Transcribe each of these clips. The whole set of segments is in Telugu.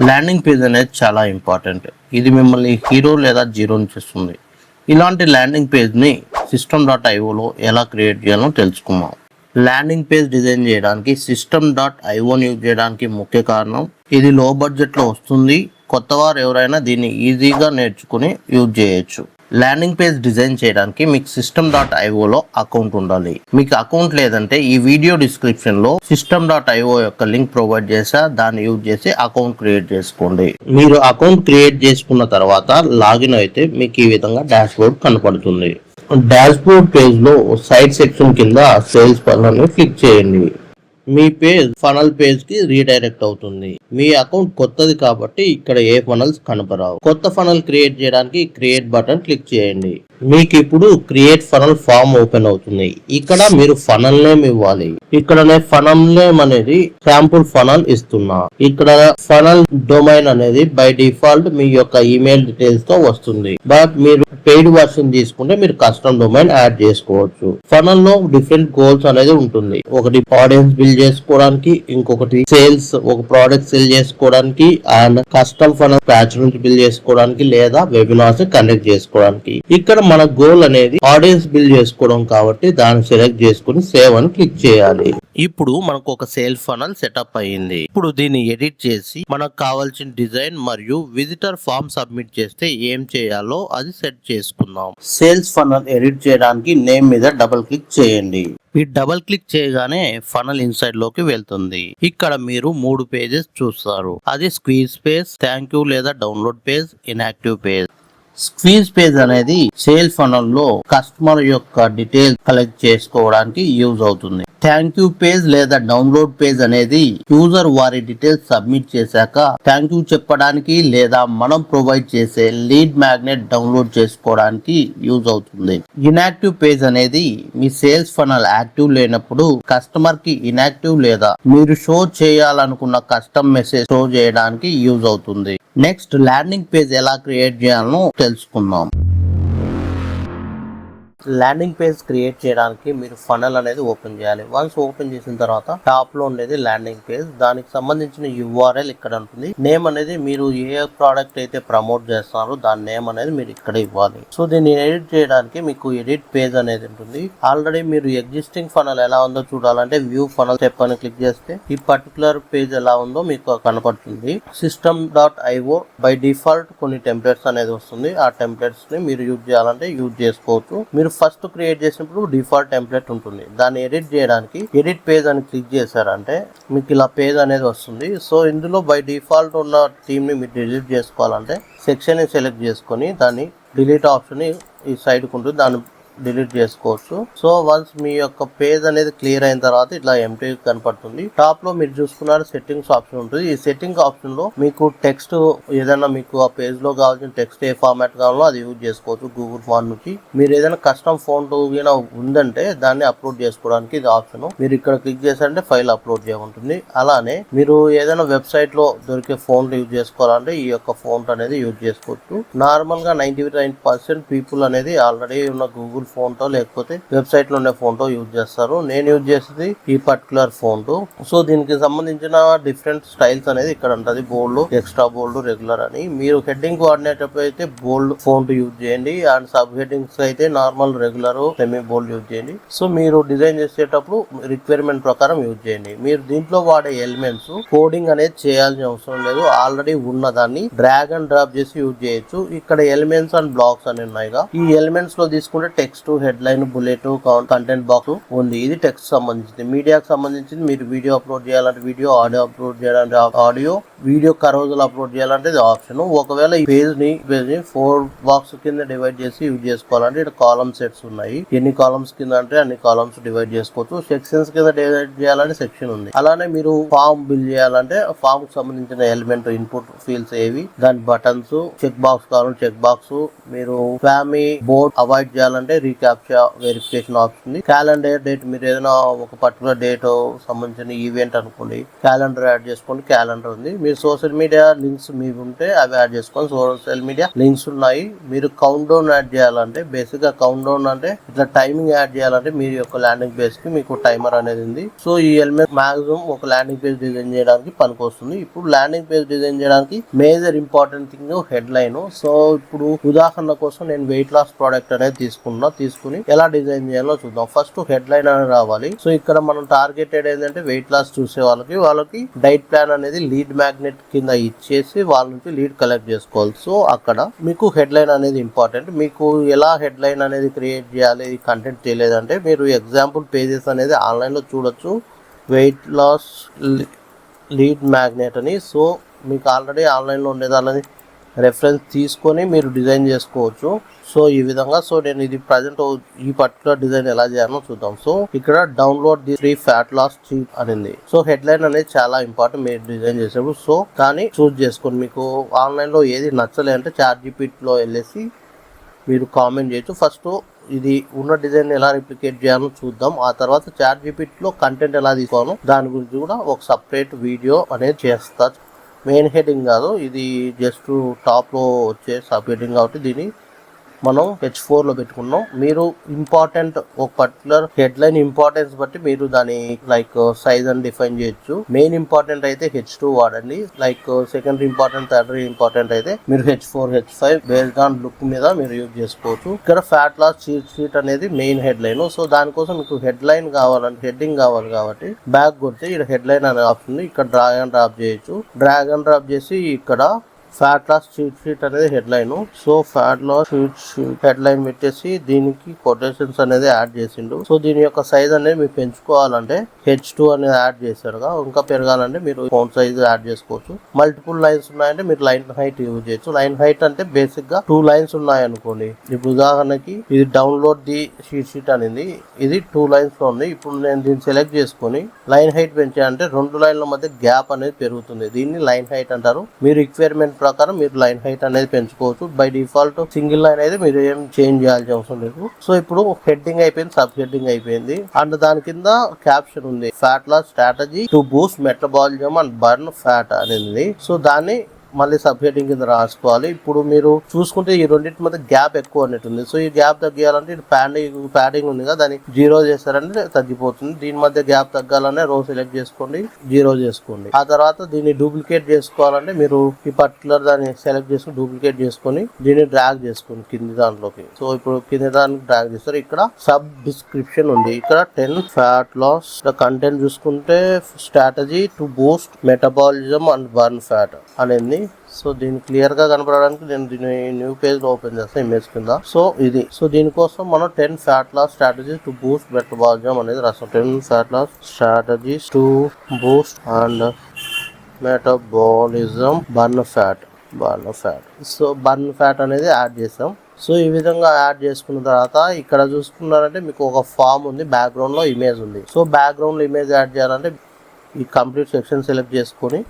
ల్యాండింగ్ పేజ్ అనేది చాలా ఇంపార్టెంట్. ఇది మిమ్మల్ని హీరో లేదా జీరోని చేస్తుంది. ఇలాంటి ల్యాండింగ్ పేజ్ని system.ioలో ఎలా క్రియేట్ చేయాలో తెలుసుకుందాం. ల్యాండింగ్ పేజ్ డిజైన్ చేయడానికి system.ioని యూజ్ చేయడానికి ముఖ్య కారణం ఇది లో బడ్జెట్లో వస్తుంది. కొత్తవారు ఎవరైనా దీన్ని ఈజీగా నేర్చుకుని యూజ్ చేయొచ్చు. ల్యాండింగ్ పేజ్ డిజైన్ చేయడానికి మీకు system.ioలో అకౌంట్ ఉండాలి. మీకు అకౌంట్ లేదంటే ఈ వీడియో డిస్క్రిప్షన్ లో system.io యొక్క లింక్ ప్రొవైడ్ చేసా, దాన్ని యూజ్ చేసి అకౌంట్ క్రియేట్ చేసుకోండి. మీరు అకౌంట్ క్రియేట్ చేసుకున్న తర్వాత లాగిన్ అయితే మీకు ఈ విధంగా డాష్ బోర్డ్ కనపడుతుంది. డాష్ బోర్డ్ పేజ్ లో సైడ్ సెక్షన్ కింద సేల్స్ ఫనల్ ని క్లిక్ చేయండి. మీ పేజ్ ఫనల్ పేజ్ కి రీడైరెక్ట్ అవుతుంది. మీ అకౌంట్ కొత్తది కాబట్టి ఇక్కడ ఏ ఫనల్స్ కనపరావు. కొత్త ఫనల్ క్రియేట్ చేయడానికి క్రియేట్ బటన్ క్లిక్ చేయండి. మీకు ఇప్పుడు క్రియేట్ ఫనల్ ఫామ్ ఓపెన్ అవుతుంది. ఇక్కడ మీరు ఫనల్ నేమ్ ఇవ్వాలి. ఇక్కడ నేను ఫనల్ నేమ్ అనేది శాంపుల్ ఫనల్ ఇస్తున్నా. ఇక్కడ ఫనల్ డొమైన్ అనేది బై డిఫాల్ట్ మీ యొక్క ఈమెయిల్ డీటెయిల్స్ తో వస్తుంది. బట్ మీరు పెయిడ్ వర్షన్ తీసుకుంటే మీరు కస్టమ్ డొమైన్ యాడ్ చేసుకోవచ్చు. ఫనల్ లో డిఫరెంట్ గోల్స్ అనేది ఉంటుంది. ఒకటి ఆడియన్స్ బిల్డ్ చేసుకోవడానికి, ఇంకొకటి సేల్స్, ఒక ప్రోడక్ట్ సెల్ చేసుకోవడానికి, అండ్ కస్టమ్ ఫనల్ ప్యాచ్ నుంచి బిల్డ్ చేసుకోవడానికి, లేదా వెబినార్స్ కండక్ట్ చేసుకోవడానికి. ఇక్కడ మన గోల్ అనేది ఆడియన్స్ బిల్డ్ చేసుకోవడం కాబట్టి దాన్ని సెలెక్ట్ చేసుకుని సేవ్ అని క్లిక్ చేయాలి. ఇప్పుడు మనకు ఒక సేల్ ఫనల్ సెటప్ అయ్యింది. ఇప్పుడు దీన్ని ఎడిట్ చేసి మనకు కావాల్సిన డిజైన్ మరియు విజిటర్ ఫామ్ సబ్మిట్ చేస్తే ఏం చేయాలో అది సెట్ చేసుకుందాం. సేల్స్ ఫనల్ ఎడిట్ చేయడానికి నేమ్ మీద డబుల్ క్లిక్ చేయండి. ఈ డబుల్ క్లిక్ చేయగానే ఫనల్ ఇన్సైడ్ లోకి వెళ్తుంది. ఇక్కడ మీరు 3 పేజెస్ చూస్తారు. అది స్క్వీజ్ పేజ్, థ్యాంక్ యూ లేదా download page, inactive page. Squeeze page అనేది సేల్ ఫనల్ లో కస్టమర్ యొక్క డీటెయిల్స్ కలెక్ట్ చేసుకోవడానికి యూజ్ అవుతుంది. థ్యాంక్ యూ పేజ్ లేదా డౌన్లోడ్ పేజ్ అనేది యూజర్ వారి డీటెయిల్స్ సబ్మిట్ చేశాక థ్యాంక్ యూ చెప్పడానికి లేదా మనం ప్రొవైడ్ చేసే లీడ్ మ్యాగ్నెట్ డౌన్లోడ్ చేసుకోవడానికి యూజ్ అవుతుంది. ఇన్యాక్టివ్ పేజ్ అనేది మీ సేల్స్ ఫనల్ యాక్టివ్ లేనప్పుడు కస్టమర్ కి ఇన్యాక్టివ్ లేదా మీరు షో చేయాలనుకున్న కస్టమ్ మెసేజ్ షో చేయడానికి యూజ్ అవుతుంది. నెక్స్ట్ ల్యాండింగ్ పేజ్ ఎలా క్రియేట్ చేయాలో తెలుసుకుందాం. ల్యాండింగ్ పేజ్ క్రియేట్ చేయడానికి మీరు ఫనల్ అనేది ఓపెన్ చేయాలి. వన్స్ ఓపెన్ చేసిన తర్వాత టాప్ లో ఉండేది ల్యాండింగ్ పేజ్. దానికి సంబంధించిన URL ఇక్కడ ఉంటుంది. నేమ్ అనేది మీరు ఏ ప్రోడక్ట్ అయితే ప్రమోట్ చేస్తున్నారో దాని నేమ్ అనేది మీరు ఇక్కడ ఇవ్వాలి. సో దీన్ని ఎడిట్ చేయడానికి మీకు ఎడిట్ పేజ్ అనేది ఉంటుంది. ఆల్రెడీ మీరు ఎగ్జిస్టింగ్ ఫనల్ ఎలా ఉందో చూడాలంటే వ్యూ ఫనల్ స్టెప్ అని క్లిక్ చేస్తే ఈ పర్టికులర్ పేజ్ ఎలా ఉందో మీకు కనపడుతుంది. system.io బై డిఫాల్ట్ కొన్ని టెంప్లెట్స్ అనేది వస్తుంది. ఆ టెంప్లెట్స్ ని మీరు యూజ్ చేయాలంటే యూజ్ చేసుకోవచ్చు. మీరు ఫస్ట్ క్రియేట్ చేసినప్పుడు డిఫాల్ట్ టెంప్లెట్ ఉంటుంది. దాన్ని ఎడిట్ చేయడానికి ఎడిట్ పేజ్ అని క్లిక్ చేశారంటే మీకు ఇలా పేజ్ అనేది వస్తుంది. సో ఇందులో బై డిఫాల్ట్ ఉన్న థీమ్ ని మీరు డిలీట్ చేసుకోవాలంటే సెక్షన్ ని సెలెక్ట్ చేసుకొని దాన్ని డిలీట్ ఆప్షన్ ఈ సైడ్ ఉంటుంది, దాన్ని డిలీట్ చేసుకోవచ్చు. సో వన్స్ మీ యొక్క పేజ్ అనేది క్లియర్ అయిన తర్వాత ఇట్లా ఎంటీ కనపడుతుంది. టాప్ లో మీరు చూసుకున్నారు సెట్టింగ్స్ ఆప్షన్ ఉంటుంది. ఈ సెట్టింగ్ ఆప్షన్ లో మీకు టెక్స్ట్ ఏదైనా మీకు ఆ పేజ్ లో కావాల్సిన టెక్స్ట్ ఏ ఫార్మాట్ కావాలో అది యూజ్ చేసుకోవచ్చు. గూగుల్ ఫాంట్ నుంచి మీరు ఏదైనా కస్టమ్ ఫాంట్ ఉందంటే దాన్ని అప్లోడ్ చేసుకోవడానికి ఇది ఆప్షన్. మీరు ఇక్కడ క్లిక్ చేశారంటే ఫైల్ అప్లోడ్ చేయమంటుంది. అలానే మీరు ఏదైనా వెబ్సైట్ లో దొరికే ఫాంట్ యూజ్ చేసుకోవాలంటే ఈ యొక్క ఫాంట్ అనేది యూజ్ చేసుకోవచ్చు. నార్మల్ గా 99% పీపుల్ అనేది ఆల్రెడీ ఉన్న గూగుల్ ఫోన్తో లేకపోతే వెబ్సైట్ లో ఉండే ఫోన్తో యూజ్ చేస్తారు. నేను యూజ్ చేసేది ఈ పర్టికులర్ ఫోన్తో. సో దీనికి సంబంధించిన డిఫరెంట్ స్టైల్స్ అనేది ఇక్కడ ఉంటుంది. బోల్డ్, ఎక్స్ట్రా బోల్డ్, రెగ్యులర్ అని. మీరు హెడ్డింగ్ కోఆర్డినేటర్ అయితే బోల్డ్ ఫోన్ యూజ్ చేయండి. అండ్ సబ్ హెడ్డింగ్స్ అయితే నార్మల్, రెగ్యులర్, సెమీ బోల్డ్ యూజ్ చేయండి. సో మీరు డిజైన్ చేసేటప్పుడు రిక్వైర్మెంట్ ప్రకారం యూజ్ చేయండి. మీరు దీంట్లో వాడే ఎలిమెంట్స్ కోడింగ్ అనేది చేయాల్సిన అవసరం లేదు. ఆల్రెడీ ఉన్న దాన్ని డ్రాగ్ అండ్ డ్రాప్ చేసి యూజ్ చేయొచ్చు. ఇక్కడ ఎలిమెంట్స్ అండ్ బ్లాక్స్ అని ఉన్నాయిగా. ఈ ఎలిమెంట్స్ లో తీసుకుంటే text, head line, bullet, content box ఉంది. ఇది టెక్స్ట్ సంబంధించింది. మీడియాకి సంబంధించింది మీరు వీడియో అప్లోడ్ చేయాలంటే వీడియో, ఆడియో అప్లోడ్ చేయాలంటే ఆడియో, వీడియో కరోజులు అప్లోడ్ చేయాలంటే ఇది ఆప్షన్. ఒకవేళ ఈ పేజ్ ని 4 బాక్స్ కింద డివైడ్ చేసి యూజ్ చేసుకోవాలంటే ఇక్కడ కాలమ్ సెట్స్ ఉన్నాయి. ఎన్ని కాలమ్స్ కింద అంటే అన్ని కాలమ్స్ డివైడ్ చేసుకోవచ్చు. సెక్షన్స్ కింద డివైడ్ చేయాలంటే సెక్షన్ ఉంది. అలానే మీరు ఫామ్ బిల్డ్ చేయాలంటే ఫామ్ కి సంబంధించిన ఎలిమెంట్, ఇన్పుట్ ఫీల్డ్స్ ఏవి, దాని బటన్స్, చెక్ బాక్స్ కావాలంటే చెక్ బాక్స్, మీరు ఫ్యామిలీ బోర్డ్ అవాయిడ్ చేయాలంటే ప్రీ క్యాప్చా వెరిఫికేషన్ ఆప్షన్ ఉంది. క్యాలెండర్ డేట్, మీరు ఏదైనా ఒక పర్టికులర్ డేట్ సంబంధించిన ఈవెంట్ అనుకోండి, క్యాలెండర్ యాడ్ చేసుకోండి, క్యాలెండర్ ఉంది. మీరు సోషల్ మీడియా లింక్స్ మీకు ఉంటే అవి యాడ్ చేసుకోండి. సోషల్ మీడియా లింక్స్ ఉన్నాయి. మీరు కౌంట్ డౌన్ యాడ్ చేయాలంటే, బేసిక్ గా కౌంట్ డౌన్ అంటే ఇట్లా టైమింగ్ యాడ్ చేయాలంటే మీరు యొక్క ల్యాండింగ్ పేజ్ కి మీకు టైమర్ అనేది ఉంది. సో ఈ ఎలిమెంట్ మాక్సిమం ఒక ల్యాండింగ్ పేజ్ డిజైన్ చేయడానికి పనికొస్తుంది. ఇప్పుడు ల్యాండింగ్ పేజ్ డిజైన్ చేయడానికి major important thing head line. So ఇప్పుడు ఉదాహరణ కోసం నేను వెయిట్ లాస్ ప్రోడక్ట్ అనేది తీసుకుని ఎలా డిజైన్ చేయాలో చూద్దాం. ఫస్ట్ హెడ్ లైన్ అనేది రావాలి. సో ఇక్కడ మనం టార్గెటెడ్ ఏంటంటే వెయిట్ లాస్ చూసే వాళ్ళకి డైట్ ప్లాన్ అనేది లీడ్ మ్యాగ్నెట్ కింద ఇచ్చేసి వాళ్ళ నుంచి లీడ్ కలెక్ట్ చేసుకోవాలి. సో అక్కడ మీకు హెడ్ లైన్ అనేది ఇంపార్టెంట్. మీకు ఎలా హెడ్ లైన్ అనేది క్రియేట్ చేయాలి, కంటెంట్ తెలియదంటే మీరు ఎగ్జాంపుల్ పేజెస్ అనేది ఆన్లైన్ లో చూడొచ్చు. వెయిట్ లాస్ లీడ్ మ్యాగ్నెట్ అని. సో మీకు ఆల్రెడీ ఆన్లైన్ లో ఉండేదాన్ని రెఫరెన్స్ తీసుకొని మీరు డిజైన్ చేసుకోవచ్చు. సో ఈ విధంగా. సో నేను ఇది ప్రజెంట్ ఈ పర్టికులర్ డిజైన్ ఎలా చేయాలో చూద్దాం. సో ఇక్కడ download the free fat loss sheet అనేది. సో హెడ్ లైన్ అనేది చాలా ఇంపార్టెంట్ మీరు డిజైన్ చేసేప్పుడు. సో కానీ చూస్ చేసుకోండి. మీకు ఆన్లైన్ లో ఏది నచ్చలే అంటే ChatGPT లో వెళ్ళేసి మీరు కామెంట్ చేయొచ్చు. ఫస్ట్ ఇది ఉన్న డిజైన్ ఎలా రిప్లికేట్ చేయాలో చూద్దాం. ఆ తర్వాత ChatGPT లో కంటెంట్ ఎలా తీసుకోవాలో దాని గురించి కూడా ఒక సపరేట్ వీడియో అనేది చేస్తా. మెయిన్ హెడ్డింగ్ కాదు, ఇది జస్ట్ టాప్ లో వచ్చే సబ్ హెడ్డింగ్ కాబట్టి దీన్ని మనం H4 లో పెట్టుకున్నాం. మీరు ఇంపార్టెంట్ ఒక పర్టికులర్ హెడ్ లైన్ ఇంపార్టెన్స్ బట్టి మీరు దాని లైక్ సైజ్ అని డిఫైన్ చేయొచ్చు. మెయిన్ ఇంపార్టెంట్ అయితే H2 వాడండి. లైక్ సెకండరీ ఇంపార్టెంట్, థర్డరీ ఇంపార్టెంట్ అయితే మీరు H4, H5 based on look మీద మీరు యూజ్ చేసుకోవచ్చు. ఇక్కడ ఫ్యాట్ లాస్ షీట్ అనేది మెయిన్ హెడ్ లైన్. సో దానికోసం మీకు హెడ్ లైన్ కావాలంటే హెడ్డింగ్ కావాలి కాబట్టి బ్యాక్ కొడితే ఇక్కడ హెడ్ లైన్ అనే ఆప్షన్ ఉంది. ఇక్కడ డ్రాగ్ అండ్ డ్రాప్ చేయొచ్చు. డ్రాగ్ అండ్ డ్రాప్ చేసి ఇక్కడ ఫ్యాట్ లాస్ షీట్ అనేది headline. So fat loss sheet headline పెట్టేసి దీనికి కొటేషన్స్ అనేది యాడ్ చేసిండు. సో దీని యొక్క సైజ్ అనేది మీరు పెంచుకోవాలంటే H2 అనేది యాడ్ చేశారుగా, ఇంకా పెరగాలంటే మీరు ఫోన్ సైజ్ యాడ్ చేసుకోవచ్చు. మల్టిపుల్ లైన్స్ ఉన్నాయంటే మీరు లైన్ హైట్ యూజ్ చేయొచ్చు. లైన్ హైట్ అంటే బేసిక్ గా 2 లైన్స్ ఉన్నాయి అనుకోండి. ఇప్పుడు ఉదాహరణకి ఇది డౌన్లోడ్ ది షీట్ అనేది, ఇది 2 లైన్స్ లో ఉంది. ఇప్పుడు నేను దీన్ని సెలెక్ట్ చేసుకుని లైన్ హైట్ పెంచాలంటే 2 లైన్ల మధ్య గ్యాప్ అనేది పెరుగుతుంది. దీన్ని లైన్ హైట్ అంటారు. మీరు రిక్వైర్మెంట్ ప్రకారం మీరు లైన్ హైట్ అనేది పెంచుకోవచ్చు. బై డిఫాల్ట్ సింగిల్ లైన్ అయితే మీరు ఏం చేంజ్ చేయాల్సిన అవసరం లేదు. సో ఇప్పుడు హెడ్డింగ్ అయిపోయింది, సబ్ హెడ్డింగ్ అయిపోయింది, అండ్ దాని కింద క్యాప్షన్ ఉంది fat loss strategy to boost metabolism and burn fat అనేది. సో దాన్ని మళ్ళీ సబ్ హెడ్డింగ్ కింద రాసుకోవాలి. ఇప్పుడు మీరు చూసుకుంటే ఈ రెండింటి మధ్య గ్యాప్ ఎక్కువ అన్నట్టుంది. సో ఈ గ్యాప్ తగ్గాలంటే ప్యాడింగ్ ఉంది కదా, దాన్ని 0 చేస్తారంటే తగ్గిపోతుంది. దీని మధ్య గ్యాప్ తగ్గాలనే రో సెలెక్ట్ చేసుకోండి, 0 చేసుకోండి. ఆ తర్వాత దీన్ని డూప్లికేట్ చేసుకోవాలంటే మీరు ఈ పర్టికులర్ దాన్ని సెలెక్ట్ చేసుకుని డూప్లికేట్ చేసుకుని దీన్ని డ్రాగ్ చేసుకోండి కింది దాంట్లోకి. సో ఇప్పుడు కింది దానికి డ్రాగ్ చేస్తారు. ఇక్కడ సబ్ డిస్క్రిప్షన్ ఉంది. ఇక్కడ 10 ఫ్యాట్ లాస్ కంటెంట్ చూసుకుంటే strategy to boost metabolism and burn fat అనేది. సో దీన్ని క్లియర్ గా కనపడడానికి నేను దీన్ని న్యూ పేజ్ లో ఓపెన్ చేస్తాను ఇమేజ్ కింద. సో ఇది. సో దీనికోసం మనం 10 fat loss strategies to boost metabolism అనేది రాస్తాం. 10 fat loss strategies to boost and metabolism burn fat. So burn fat అనేది యాడ్ చేస్తాం. సో ఈ విధంగా యాడ్ చేసుకున్న తర్వాత ఇక్కడ చూసుకున్నారంటే మీకు ఒక ఫామ్ ఉంది, బ్యాక్గ్రౌండ్ లో ఇమేజ్ ఉంది. సో బ్యాక్గ్రౌండ్ లో ఇమేజ్ యాడ్ చేయాలంటే ఈ కంప్లీట్ సెక్షన్ సెలెక్ట్ చేసుకొని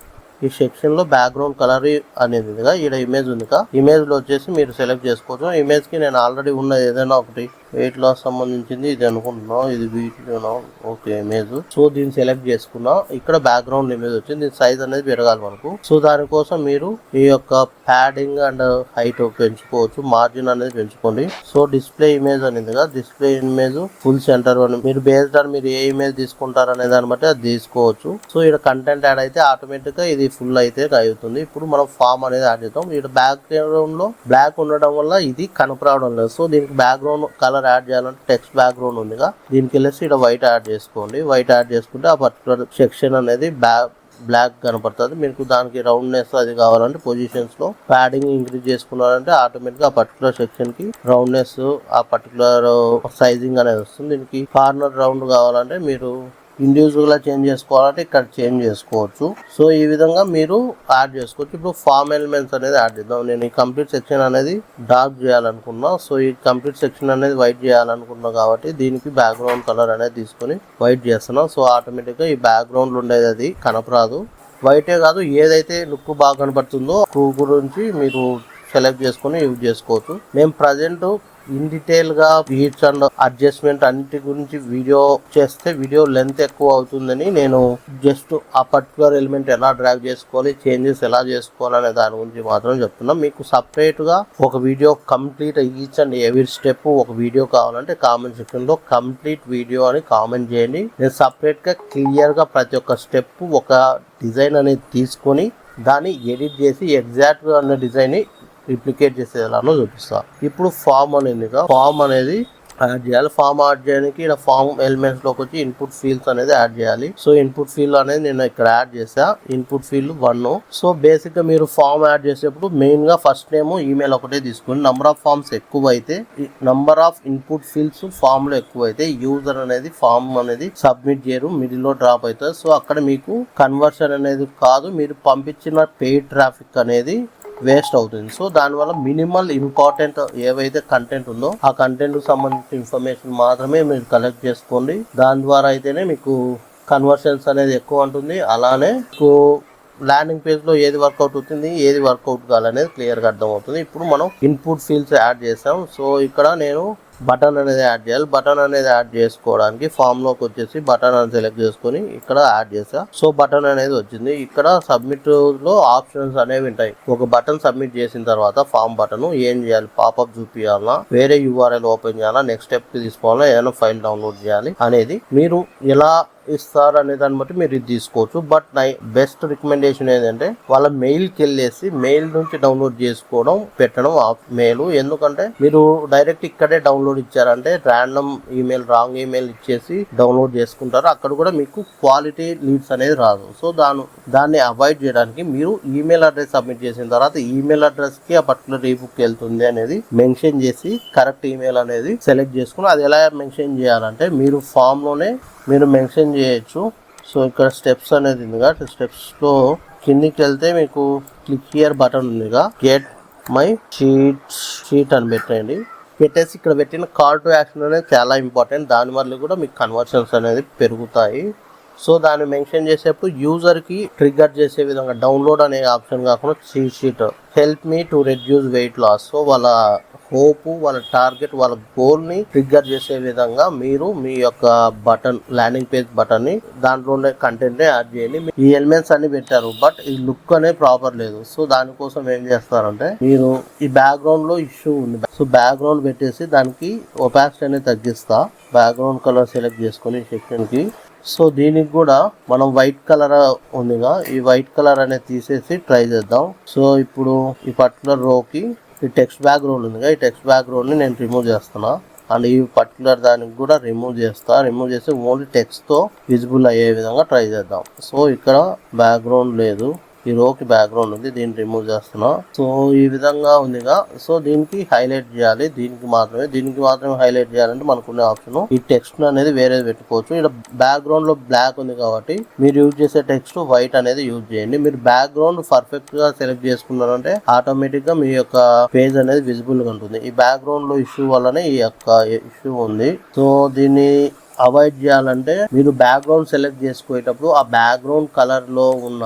ఈ సెక్షన్ లో బ్యాక్గ్రౌండ్ కలర్ అనేది ఉంది. ఇక్కడ ఇమేజ్ ఉంది. ఇమేజ్ లో వచ్చేసి మీరు సెలెక్ట్ చేసుకోవచ్చు. ఇమేజ్ కి నేను ఆల్రెడీ ఉన్న ఏదైనా ఒకటి వెయిట్ లాస్ సంబంధించింది ఇది అనుకుంటున్నా, ఇది వీటిలో ఓకే ఇమేజ్. సో దీన్ని సెలెక్ట్ చేసుకున్నా. ఇక్కడ బ్యాక్గ్రౌండ్ ఇమేజ్ వచ్చింది. దీని సైజ్ అనేది పెరగాలి మనకు. సో దానికోసం మీరు ఈ యొక్క ప్యాడింగ్ అండ్ హైట్ పెంచుకోవచ్చు, మార్జిన్ అనేది పెంచుకోండి. సో డిస్ప్లే ఇమేజ్ అనేది కదా, డిస్ప్లే ఇమేజ్ ఫుల్ సెంటర్ అని మీరు బేస్డ్ ఆన్ మీరు ఏ ఇమేజ్ తీసుకుంటారు అనే దాన్ని బట్టి అది తీసుకోవచ్చు. సో ఇక్కడ కంటెంట్ యాడ్ అయితే ఆటోమేటిక్ గా ఇది ఫుల్ అయితే అవుతుంది. ఇప్పుడు మనం ఫామ్ అనేది యాడ్ చేద్దాం. ఇక్కడ బ్యాక్గ్రౌండ్ లో బ్లాక్ ఉండడం వల్ల ఇది కనపడడం లేదు. సో దీనికి బ్యాక్గ్రౌండ్ కలర్ యాడ్ చేయాలంటే టెక్స్ట్ బ్యాక్గ్రౌండ్ ఉందిగా, దీనికి వెళ్ళేసి ఇక్కడ వైట్ యాడ్ చేసుకోండి. వైట్ యాడ్ చేసుకుంటే ఆ పర్టికులర్ సెక్షన్ అనేది బ్లాక్ కనపడుతుంది. మీకు దానికి రౌండ్నెస్ అది కావాలంటే పొజిషన్స్ లో ప్యాడింగ్ ఇంక్రీజ్ చేసుకున్నారంటే ఆటోమేటిక్ గా ఆ పర్టికులర్ సెక్షన్ కి రౌండ్నెస్ ఆ పర్టికులర్ సైజింగ్ అనేది వస్తుంది. దీనికి కార్నర్ రౌండ్ కావాలంటే మీరు ఇండివిజువల్ గా చేంజ్ చేసుకోవాలంటే ఇక్కడ చేంజ్ చేసుకోవచ్చు. సో ఈ విధంగా మీరు యాడ్ చేసుకోవచ్చు. ఇప్పుడు ఫామ్ ఎలిమెంట్స్ అనేది యాడ్ చేద్దాం. నేను ఈ కంప్లీట్ సెక్షన్ అనేది డార్క్ చేయాలనుకున్నా. సో ఈ కంప్లీట్ సెక్షన్ అనేది వైట్ చేయాలనుకున్నా కాబట్టి దీనికి బ్యాక్గ్రౌండ్ కలర్ అనేది తీసుకొని వైట్ చేస్తున్నా. సో ఆటోమేటిక్ గా ఈ బ్యాక్గ్రౌండ్ ఉండేది అది కనపరాదు. వైటే కాదు ఏదైతే లుక్ బాగా కనపడుతుందో గురించి మీరు సెలెక్ట్ చేసుకుని యూజ్ చేసుకోవచ్చు. మేము ప్రజెంట్ ఇన్ డీటెయిల్ గా బీట్స్ అండ్ అడ్జస్ట్మెంట్ అన్నిటి గురించి వీడియో చేస్తే వీడియో లెంత్ ఎక్కువ అవుతుందని నేను జస్ట్ ఆ పర్టికులర్ ఎలిమెంట్ ఎలా డ్రాగ్ చేసుకోవాలి, చేంజెస్ ఎలా చేసుకోవాలి అనే దాని గురించి మాత్రం చెప్తున్నా. మీకు సపరేట్ గా ఒక video complete each and every step ఒక వీడియో కావాలంటే కామెంట్ సెక్షన్ లో కంప్లీట్ వీడియో అని కామెంట్ చేయండి. నేను సపరేట్ గా క్లియర్ గా ప్రతి ఒక్క స్టెప్ ఒక డిజైన్ అనేది తీసుకొని దాన్ని ఎడిట్ చేసి ఎగ్జాక్ట్ గా ఉన్న డిజైన్ ని రిప్లికేట్ చేసేలానో చూపిస్తా. ఇప్పుడు ఫామ్ అనేది యాడ్ చేయాలి. ఫామ్ యాడ్ చేయడానికి ఇక్కడ ఫామ్ ఎలిమెంట్స్ లోకి వచ్చి ఇన్పుట్ ఫీల్డ్స్ అనేది యాడ్ చేయాలి. సో ఇన్పుట్ ఫీల్డ్ అనేది నేను ఇక్కడ యాడ్ చేసా. Input field 1. సో బేసిక్ గా మీరు ఫామ్ యాడ్ చేసేప్పుడు మెయిన్ గా ఫస్ట్ నేమ్ ఈమెయిల్ ఒకటే తీసుకుని నంబర్ ఆఫ్ ఫామ్స్ ఎక్కువైతే number of input fields form లో ఎక్కువైతే యూజర్ అనేది ఫామ్ అనేది సబ్మిట్ చేయరు, మిడిల్ లో డ్రాప్ అవుతుంది. సో అక్కడ మీకు కన్వర్షన్ అనేది కాదు, మీరు పంపించిన పెయిడ్ ట్రాఫిక్ అనేది వేస్ట్ అవుతుంది. సో దానివల్ల మినిమల్ ఇంపార్టెంట్ ఏవైతే కంటెంట్ ఉందో ఆ కంటెంట్ కు సంబంధించిన ఇన్ఫర్మేషన్ మాత్రమే మీరు కలెక్ట్ చేసుకోండి. దాని ద్వారా అయితేనే మీకు కన్వర్షన్స్ అనేది ఎక్కువ ఉంటుంది. అలానే మీకు ల్యాండింగ్ పేజ్ లో ఏది వర్కౌట్ అవుతుంది, ఏది వర్కౌట్ కావాలనేది క్లియర్ గా అర్థం అవుతుంది. ఇప్పుడు మనం ఇన్పుట్ ఫీల్డ్స్ యాడ్ చేసాం. సో ఇక్కడ నేను బటన్ అనేది యాడ్ చేయాలి. బటన్ అనేది యాడ్ చేసుకోవడానికి ఫామ్ లోకి వచ్చేసి బటన్ అని సెలెక్ట్ చేసుకొని ఇక్కడ యాడ్ చేసా. సో బటన్ అనేది వచ్చింది. ఇక్కడ సబ్మిట్ లో ఆప్షన్స్ అనేవి ఉంటాయి. ఒక బటన్ సబ్మిట్ చేసిన తర్వాత ఫామ్ బటన్ ఏం చేయాలి, పాపప్ చూపించాలా, వేరే యూఆర్ఎల్ ఓపెన్ చేయాలా, నెక్స్ట్ స్టెప్ కి తీసుకోవాలా, ఏదైనా ఫైల్ డౌన్లోడ్ చేయాలి అనేది మీరు ఎలా ఇస్తారు అనే దాన్ని బట్టి మీరు ఇది తీసుకోవచ్చు. బట్ నా బెస్ట్ రికమెండేషన్ ఏంటంటే వాళ్ళ మెయిల్కి వెళ్ళేసి మెయిల్ నుంచి డౌన్లోడ్ చేసుకోవడం పెట్టడం మెయిల్. ఎందుకంటే మీరు డైరెక్ట్ ఇక్కడే డౌన్లోడ్ ఇచ్చారంటే ర్యాండమ్ ఈమెయిల్ రాంగ్ ఈమెయిల్ ఇచ్చేసి డౌన్లోడ్ చేసుకుంటారు. అక్కడ కూడా మీకు క్వాలిటీ లీడ్స్ అనేది రాదు. సో దాన్ని అవాయిడ్ చేయడానికి మీరు ఈమెయిల్ అడ్రస్ సబ్మిట్ చేసిన తర్వాత ఈమెయిల్ అడ్రస్ కి ఆ పర్టికులర్ ఈబుక్ వెళ్తుంది అనేది మెన్షన్ చేసి కరెక్ట్ ఈమెయిల్ అనేది సెలెక్ట్ చేసుకుని అది ఎలా మెన్షన్ చేయాలంటే మీరు ఫామ్ లోనే మీరు మెన్షన్ చేయొచ్చు. సో ఇక్కడ స్టెప్స్ అనేది ఉందిగా, స్టెప్స్లో కిందికి వెళ్తే మీకు క్లిక్ హియర్ బటన్ ఉందిగా, గెట్ మై షీట్ అని పెట్టండి. పెట్టేసి ఇక్కడ పెట్టిన కాల్ టు యాక్షన్ అనేది చాలా ఇంపార్టెంట్. దాని వల్ల కూడా మీకు కన్వర్షన్స్ అనేది పెరుగుతాయి. సో దాన్ని మెన్షన్ చేసేప్పుడు యూజర్కి ట్రిగ్గర్ చేసే విధంగా డౌన్లోడ్ అనే ఆప్షన్ కాకుండా sheet help me to reduce weight loss. So వాళ్ళ హోప్, వాళ్ళ టార్గెట్, వాళ్ళ గోల్ ని ట్రిగ్గర్ చేసే విధంగా మీరు మీ యొక్క బటన్ ల్యాండింగ్ పేజ్ బటన్ ని దాంట్లో కంటెంట్ యాడ్ చేయండి. ఈ ఎలిమెంట్స్ అన్ని పెట్టారు బట్ ఈ లుక్ అనేది ప్రాపర్ లేదు. సో దానికోసం ఏం చేస్తారంటే మీరు ఈ బ్యాక్గ్రౌండ్ లో ఇష్యూ ఉంది. సో బ్యాక్గ్రౌండ్ పెట్టేసి దానికి ఒపాసిటీ అనేది తగ్గిస్తా. బ్యాక్గ్రౌండ్ కలర్ సెలెక్ట్ చేసుకుని సెక్షన్ కి. సో దీనికి కూడా మనం వైట్ కలర్ ఉందిగా, ఈ వైట్ కలర్ అనేది తీసేసి ట్రై చేద్దాం. సో ఇప్పుడు ఈ పర్టికులర్ రోకి ఈ టెక్స్ట్ బ్యాక్గ్రౌండ్ ఉందిగా, ఈ టెక్స్ట్ బ్యాక్గ్రౌండ్ ని నేను రిమూవ్ చేస్తున్నా. అండ్ ఈ పర్టికులర్ దానికి కూడా రిమూవ్ చేసి ఓన్లీ టెక్స్ట్ తో విజిబుల్ అయ్యే విధంగా ట్రై చేద్దాం. సో ఇక్కడ బ్యాక్గ్రౌండ్ లేదు, ఈ రోకి బ్యాక్గ్రౌండ్ ఉంది, దీన్ని రిమూవ్ చేస్తున్నా. సో ఈ విధంగా ఉందిగా. సో దీనికి హైలైట్ చేయాలి, దీనికి మాత్రమే హైలైట్ చేయాలంటే మనకున్న ఆప్షన్ ఈ టెక్స్ట్ అనేది వేరేది పెట్టుకోవచ్చు. ఇక్కడ బ్యాక్గ్రౌండ్ లో బ్లాక్ ఉంది కాబట్టి మీరు యూజ్ చేసే టెక్స్ట్ వైట్ అనేది యూజ్ చేయండి. మీరు బ్యాక్గ్రౌండ్ పర్ఫెక్ట్ గా సెలెక్ట్ చేసుకున్నారంటే ఆటోమేటిక్ గా మీ యొక్క పేజ్ అనేది విజిబుల్ గా ఉంటుంది. ఈ బ్యాక్గ్రౌండ్ లో ఇష్యూ వల్లనే ఈ యొక్క ఇష్యూ ఉంది. సో దీన్ని అవాయిడ్ చేయాలంటే మీరు బ్యాక్గ్రౌండ్ సెలెక్ట్ చేసుకునేటప్పుడు ఆ బ్యాక్గ్రౌండ్ కలర్ లో ఉన్న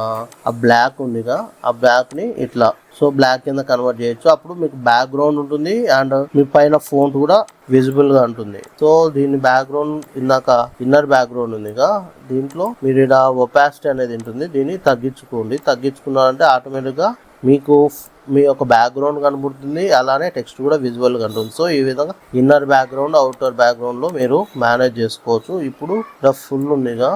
ఆ బ్లాక్ ఉందిగా, ఆ బ్లాక్ ని ఇట్లా సో బ్లాక్ కింద కన్వర్ట్ చేయొచ్చు. అప్పుడు మీకు బ్యాక్గ్రౌండ్ ఉంటుంది అండ్ మీ పైన ఫోంట్ కూడా విజిబుల్ గా ఉంటుంది. సో దీని బ్యాక్గ్రౌండ్ ఇందాక ఇన్నర్ బ్యాక్గ్రౌండ్ ఉందిగా, దీంట్లో మీరు ఇలా ఒపాసిటీ అనేది ఉంటుంది, దీన్ని తగ్గించుకున్నారంటే ఆటోమేటిక్ గా మీకు మీ యొక్క బ్యాక్గ్రౌండ్ కనబడుతుంది, అలానే టెక్స్ట్ కూడా విజువల్ గా ఉంటుంది. సో ఈ విధంగా ఇన్నర్ బ్యాక్గ్రౌండ్, అవుటర్ బ్యాక్గ్రౌండ్ లో మీరు మేనేజ్ చేసుకోవచ్చు. ఇప్పుడు ఫుల్ ఉందిగా,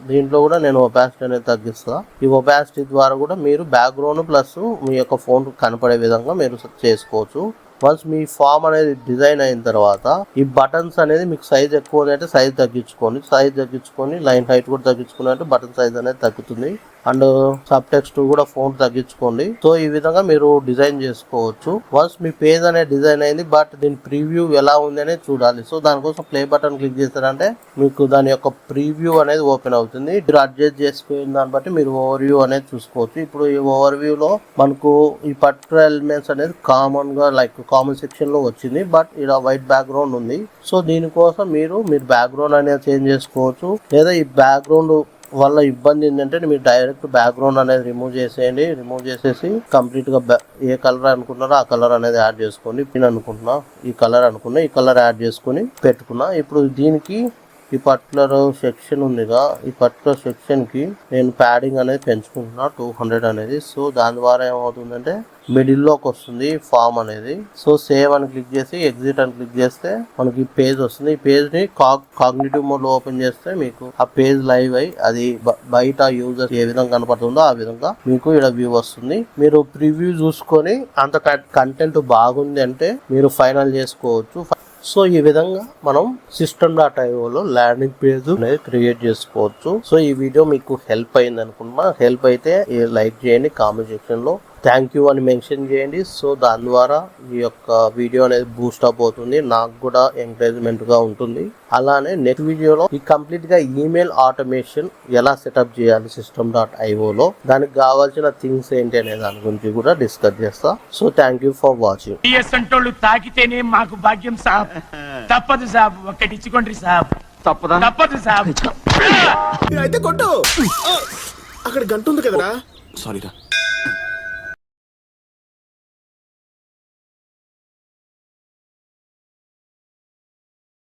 దీంట్లో కూడా నేను ఒపాసిటీ అనేది తగ్గిస్తా. ఈ ఒపాసిటీ ద్వారా కూడా మీరు బ్యాక్గ్రౌండ్ ప్లస్ మీ యొక్క ఫోన్ కనపడే విధంగా మీరు చేసుకోవచ్చు. వన్స్ మీ ఫామ్ అనేది డిజైన్ అయిన తర్వాత ఈ బటన్స్ అనేది మీకు సైజ్ ఎక్కువ అయితే సైజ్ తగ్గించుకొని లైన్ హైట్ కూడా తగ్గించుకున్నట్టు బటన్ సైజ్ అనేది తగ్గుతుంది. అండ్ సబ్ టెక్స్ట్ కూడా ఫోన్ తగ్గించుకోండి. సో ఈ విధంగా మీరు డిజైన్ చేసుకోవచ్చు. వన్స్ మీ పేజ్ అనేది డిజైన్ అయింది బట్ దీని ప్రీవ్యూ ఎలా ఉంది అనేది చూడాలి. సో దానికోసం ప్లే బటన్ క్లిక్ చేశారంటే మీకు దాని యొక్క ప్రీవ్యూ అనేది ఓపెన్ అవుతుంది. మీరు అడ్జస్ట్ చేసుకున్న దాన్ని బట్టి మీరు ఓవర్ వ్యూ అనేది చూసుకోవచ్చు. ఇప్పుడు ఈ ఓవర్ వ్యూ లో మనకు ఈ పర్టికులర్ ఎలిమెంట్స్ అనేది కామన్ గా లైక్ కామన్ సెక్షన్ లో వచ్చింది బట్ ఇలా వైట్ బ్యాక్గ్రౌండ్ ఉంది. సో దీనికోసం మీరు బ్యాక్గ్రౌండ్ అనేది చేంజ్ చేసుకోవచ్చు, లేదా ఈ బ్యాక్గ్రౌండ్ వల్ల ఇబ్బంది ఏంటంటే మీరు డైరెక్ట్ బ్యాక్గ్రౌండ్ అనేది రిమూవ్ చేసేయండి. రిమూవ్ చేసేసి కంప్లీట్ గా ఏ కలర్ అనుకున్నారో ఆ కలర్ అనేది యాడ్ చేసుకోండి. పిన్ అనుకుంటున్నా ఈ కలర్ అనుకున్నా, ఈ కలర్ యాడ్ చేసుకుని పెట్టుకున్నా. ఇప్పుడు దీనికి ఈ పర్టికులర్ సెక్షన్ ఉందిగా, ఈ పర్టికులర్ సెక్షన్ కి నేను ప్యాడింగ్ అనేది పెంచుకుంటున్నా 200 అనేది. సో దాని ద్వారా ఏమవుతుందంటే మిడిల్ లోకి వస్తుంది ఫామ్ అనేది. సో సేవ్ అని క్లిక్ చేసి ఎగ్జిట్ అని క్లిక్ చేస్తే మనకి పేజ్ వస్తుంది. ఈ పేజ్ ని కాగ్నిటివ్ మోడ్ లో ఓపెన్ చేస్తే మీకు ఆ పేజ్ లైవ్ అయ్యి అది బయట యూజర్ ఏ విధంగా కనపడుతుందో ఆ విధంగా మీకు ఇక్కడ వ్యూ వస్తుంది. మీరు ప్రివ్యూ చూసుకొని అంత కంటెంట్ బాగుంది అంటే మీరు ఫైనల్ చేసుకోవచ్చు. సో ఈ విధంగా మనం System.io ల్యాండింగ్ పేజ్ అనేది క్రియేట్ చేసుకోవచ్చు. సో ఈ వీడియో మీకు హెల్ప్ అయింది అనుకున్నా. హెల్ప్ అయితే లైక్ చేయండి, కామెంట్ సెక్షన్ లో థ్యాంక్ యూ అని మెన్షన్ చేయండి. సో దాని ద్వారా ఈ యొక్క వీడియో అనేది బూస్ట్ అప్ అవుతుంది, నాకు కూడా ఎంకరేజ్మెంట్ గా ఉంటుంది. అలానే నెక్స్ట్ వీడియోలో ఈ కంప్లీట్ గా ఈమెయిల్ ఆటోమేషన్ ఎలా సెటప్ చేయాలి System.io లో, దానికి కావాల్సిన థింగ్స్ ఏంటి అనే దాని గురించి కూడా డిస్కస్ చేస్తా. So thank you for watching. తాకితేనే మాకు భాగ్యం సాబ్. తప్పదు సాబ్, ఒక్కటి ఇచ్చుకోండి సాబ్. తప్పదు సాబ్. అయితే కొట్టు. అక్కడ గంట ఉంది కదరా. సారీరా.